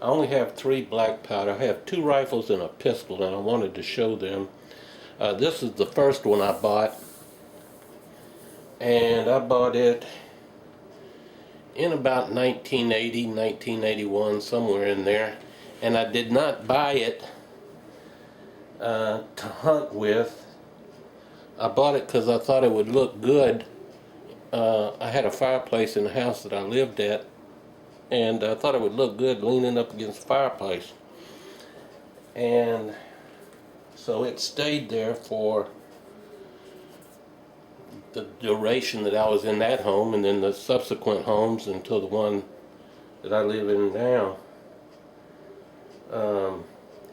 I only have 3 black powder. I have 2 rifles and a pistol, and I wanted to show them. This is the first one I bought, and I bought it in about 1980, 1981, somewhere in there. And I did not buy it to hunt with. I bought it because I thought it would look good. I had a fireplace in the house that I lived at, and I thought it would look good leaning up against the fireplace. And so it stayed there for the duration that I was in that home, and then the subsequent homes until the one that I live in now.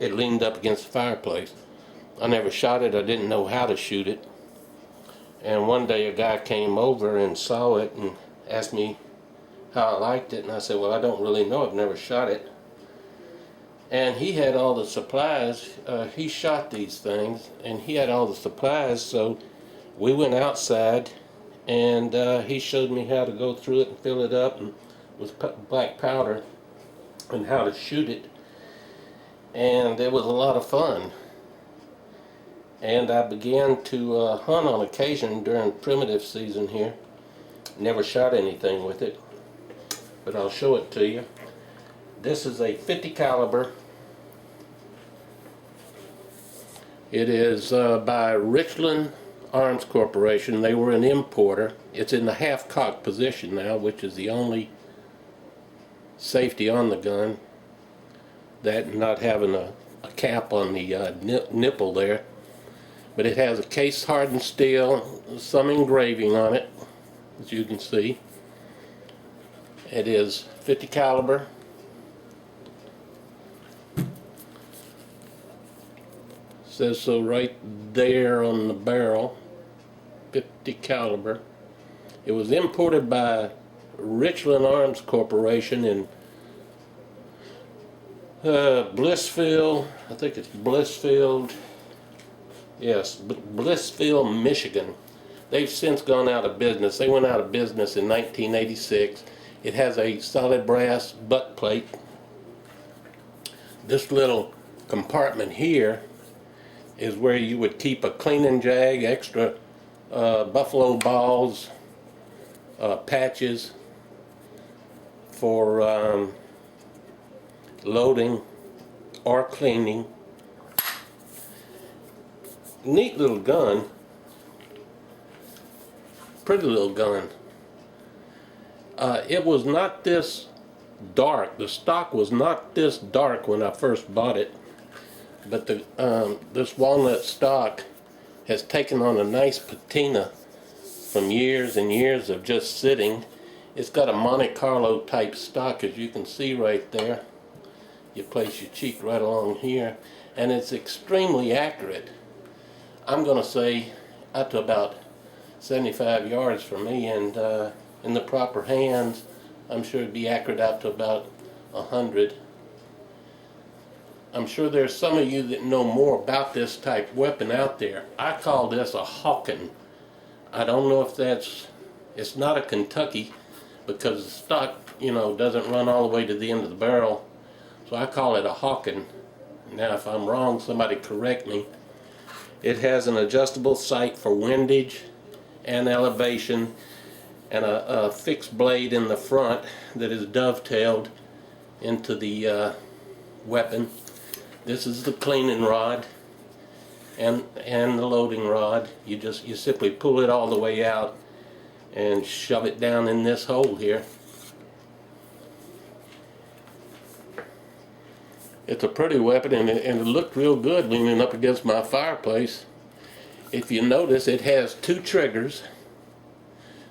It leaned up against the fireplace. I never shot it. I didn't know how to shoot it. And one day a guy came over and saw it and asked me how I liked it, and I said, well, I don't really know. I've never shot it. And he had all the supplies. He shot these things, and he had all the supplies, so we went outside, and he showed me how to go through it and fill it up and with black powder and how to shoot it. And it was a lot of fun. And I began to hunt on occasion during primitive season here. Never shot anything with it, but I'll show it to you. This is a 50 caliber. It is by Richland Arms Corporation. They were an importer. It's in the half-cock position now, which is the only safety on the gun. That and not having a cap on the nipple there. But it has a case-hardened steel, some engraving on it, as you can see. It is 50 caliber. Says so right there on the barrel. 50 caliber. It was imported by Richland Arms Corporation in Blissfield. I think it's Blissfield. Yes, Blissfield, Michigan. They've since gone out of business. They went out of business in 1986. It has a solid brass butt plate. This little compartment here is where you would keep a cleaning jag, extra buffalo balls, patches for loading or cleaning. Neat little gun. Pretty little gun. It was not this dark. The stock was not this dark when I first bought it. But this walnut stock has taken on a nice patina from years and years of just sitting. It's got a Monte Carlo type stock, as you can see right there. You place your cheek right along here, and it's extremely accurate. I'm going to say up to about 75 yards from me, and in the proper hands, I'm sure it'd be accurate out to about 100. I'm sure there's some of you that know more about this type weapon out there. I call this a Hawken. I don't know if it's not a Kentucky, because the stock, doesn't run all the way to the end of the barrel. So I call it a Hawken. Now if I'm wrong, somebody correct me. It has an adjustable sight for windage and elevation, and a fixed blade in the front that is dovetailed into the weapon. This is the cleaning rod and the loading rod. You simply pull it all the way out and shove it down in this hole here. It's a pretty weapon, and it looked real good leaning up against my fireplace. If you notice, it has 2 triggers.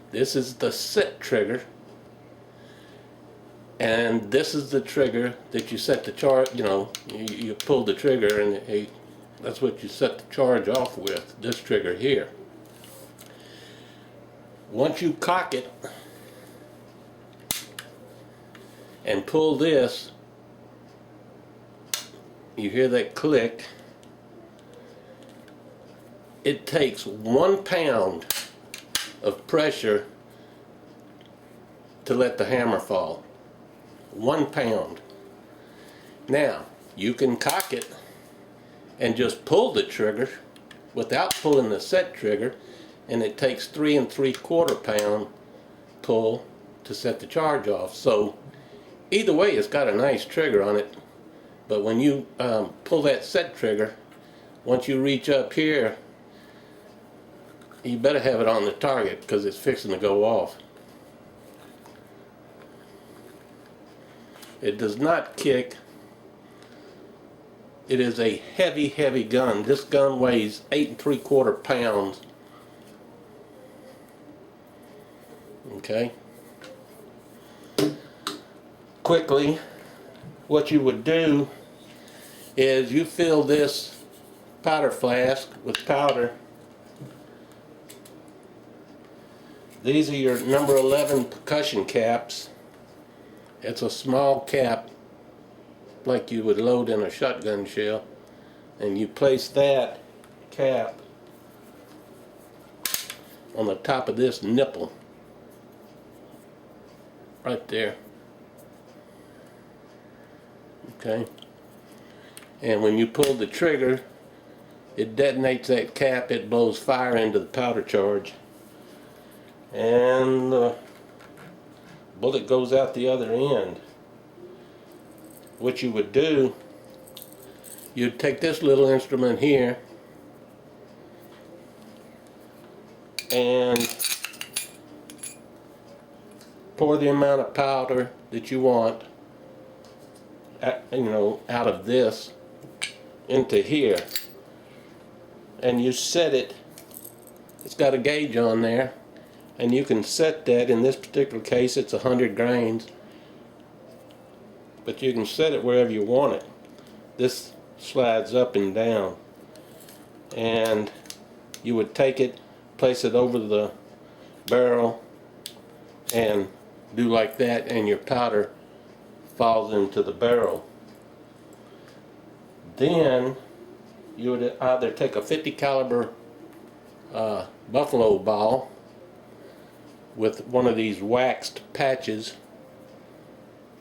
This is the sit trigger, and this is the trigger that you set the charge. You pull the trigger, and that's what you set the charge off with. This trigger here. Once you cock it and pull this, you hear that click. It takes 1 pound of pressure to let the hammer fall. 1 pound. Now, you can cock it and just pull the trigger without pulling the set trigger, and it takes 3 3/4 pound pull to set the charge off. So either way, it's got a nice trigger on it, but when you pull that set trigger, once you reach up here, you better have it on the target because it's fixing to go off. It does not kick. It is a heavy, heavy gun. This gun weighs 8 3/4 pounds. Okay. Quickly, what you would do is you fill this powder flask with powder. These are your number 11 percussion caps. It's a small cap like you would load in a shotgun shell, and you place that cap on the top of this nipple right there. Okay, and when you pull the trigger, it detonates that cap. It blows fire into the powder charge, and the bullet goes out the other end. What you would do, you'd take this little instrument here and pour the amount of powder that you want, out of this into here, and you set it. It's got a gauge on there, and you can set that. In this particular case, it's 100 grains, but you can set it wherever you want it. This slides up and down, and you would take it, place it over the barrel, and do like that, and your powder falls into the barrel. Then you would either take a 50 caliber buffalo ball with one of these waxed patches,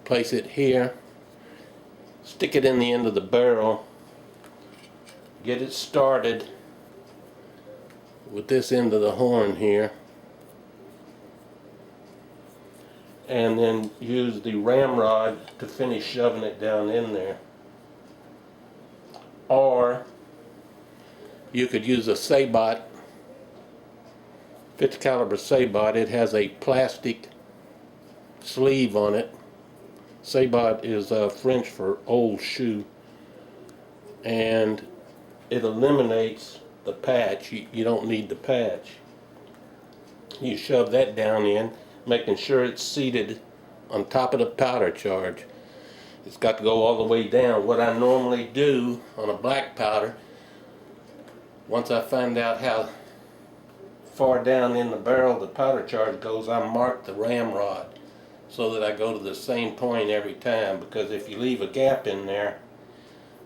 place it here, stick it in the end of the barrel, get it started with this end of the horn here, and then use the ramrod to finish shoving it down in there. Or you could use a sabot, 50 caliber sabot. It has a plastic sleeve on it. Sabot is French for old shoe, and it eliminates the patch. You don't need the patch. You shove that down in, making sure it's seated on top of the powder charge. It's got to go all the way down. What I normally do on a black powder, once I find out how far down in the barrel the powder charge goes, I mark the ramrod so that I go to the same point every time, because if you leave a gap in there,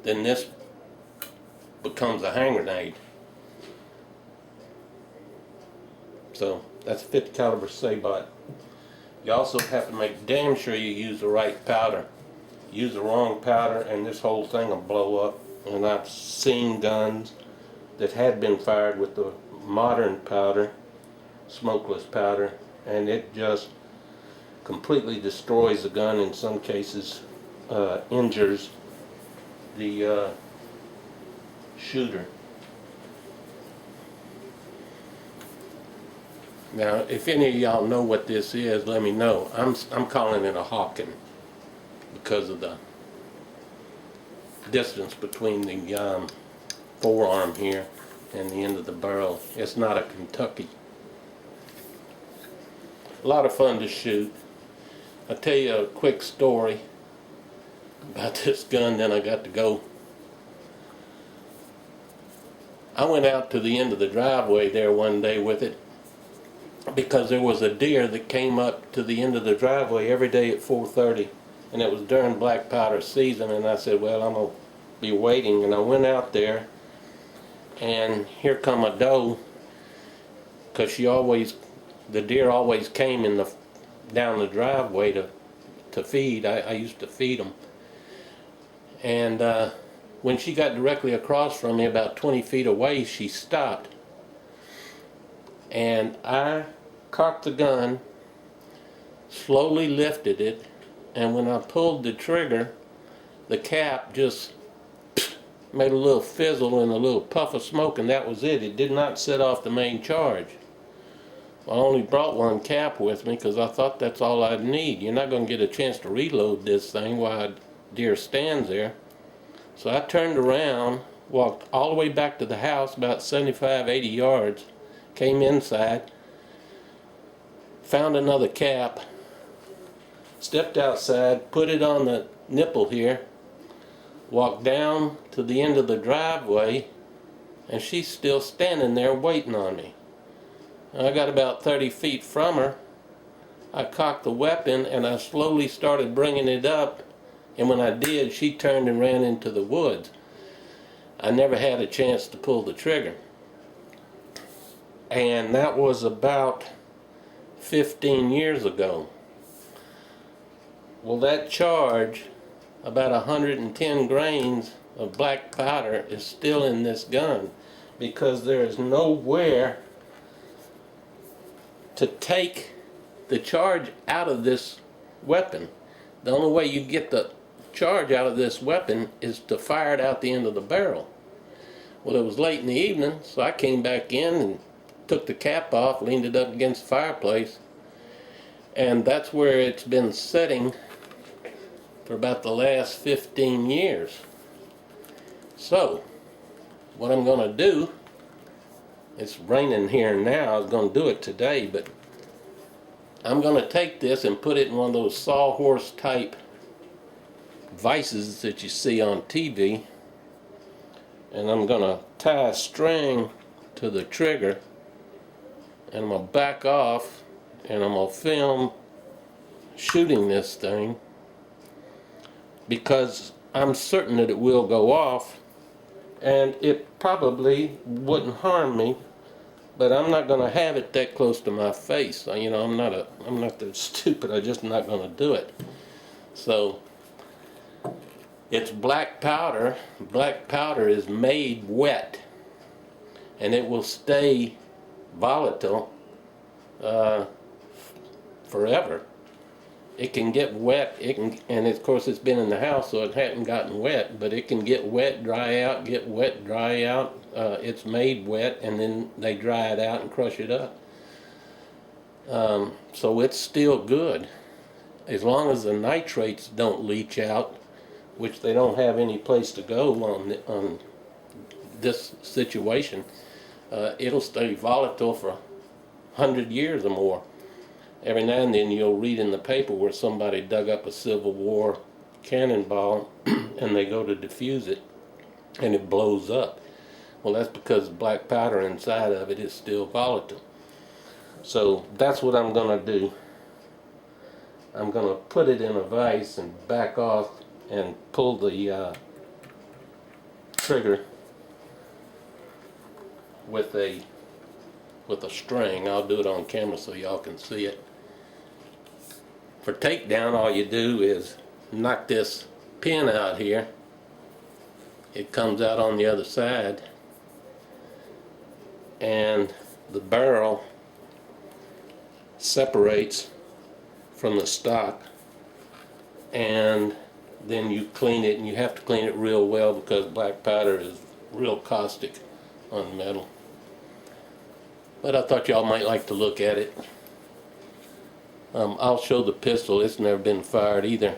then this becomes a hand grenade. So that's 50 caliber sabot. You also have to make damn sure you use the right powder. Use the wrong powder and this whole thing will blow up. And I've seen guns that had been fired with the modern powder, smokeless powder, and it just completely destroys the gun. In some cases injures the shooter. Now, if any of y'all know what this is, let me know. I'm calling it a Hawken because of the distance between the forearm here and the end of the barrel. It's not a Kentucky. A lot of fun to shoot. I'll tell you a quick story about this gun, then I got to go. I went out to the end of the driveway there one day with it because there was a deer that came up to the end of the driveway every day at 4:30, and it was during Blackpowder season, and I said, well, I'm going to be waiting, and I went out there, and here come a doe, because the deer always came down the driveway to feed. I used to feed them, And when she got directly across from me, about 20 feet away, she stopped. And I cocked the gun, slowly lifted it, and when I pulled the trigger, the cap just made a little fizzle and a little puff of smoke, and that was it. It did not set off the main charge. I only brought one cap with me because I thought that's all I'd need. You're not going to get a chance to reload this thing while deer stands there. So I turned around, walked all the way back to the house, about 75, 80 yards, came inside, found another cap, stepped outside, put it on the nipple here, walked down to the end of the driveway, and she's still standing there waiting on me. I got about 30 feet from her. I cocked the weapon and I slowly started bringing it up, and when I did, she turned and ran into the woods. I never had a chance to pull the trigger. And that was about 15 years ago. Well, that charge, about 110 grains of black powder, is still in this gun because there is nowhere to take the charge out of this weapon. The only way you get the charge out of this weapon is to fire it out the end of the barrel. Well, it was late in the evening, so I came back in and took the cap off, leaned it up against the fireplace, and that's where it's been sitting for about the last 15 years. So, what I'm going to do, it's raining here now, I was going to do it today, but I'm going to take this and put it in one of those sawhorse type vices that you see on TV, and I'm going to tie a string to the trigger, and I'm going to back off, and I'm going to film shooting this thing, because I'm certain that it will go off, and it probably wouldn't harm me, but I'm not going to have it that close to my face. You know, I'm not that stupid. I'm just not going to do it. So it's black powder. Black powder is made wet, and it will stay volatile forever. It can get wet, and of course it's been in the house, so it hadn't gotten wet, but it can get wet, dry out, get wet, dry out. It's made wet, and then they dry it out and crush it up. So it's still good. As long as the nitrates don't leach out, which they don't have any place to go on this situation, it'll stay volatile for 100 years or more. Every now and then you'll read in the paper where somebody dug up a Civil War cannonball and they go to defuse it and it blows up. Well, that's because the black powder inside of it is still volatile. So that's what I'm going to do. I'm going to put it in a vise and back off and pull the trigger with a string. I'll do it on camera so y'all can see it. For takedown, all you do is knock this pin out here. It comes out on the other side, and the barrel separates from the stock, and then you clean it, and you have to clean it real well because black powder is real caustic on metal. But I thought y'all might like to look at it. I'll show the pistol. It's never been fired either.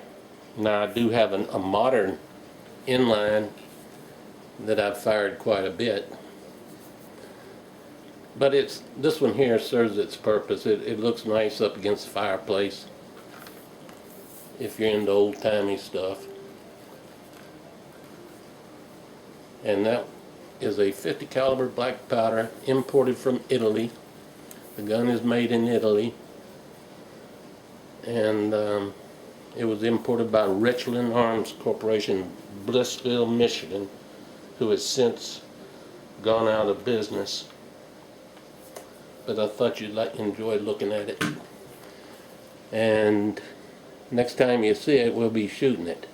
Now I do have a modern inline that I've fired quite a bit. But this one here serves its purpose. It looks nice up against the fireplace if you're into old-timey stuff. And that is a 50 caliber black powder imported from Italy. The gun is made in Italy, and it was imported by Richland Arms Corporation, Blissville, Michigan, who has since gone out of business. But I thought you'd enjoy looking at it. And next time you see it, we'll be shooting it.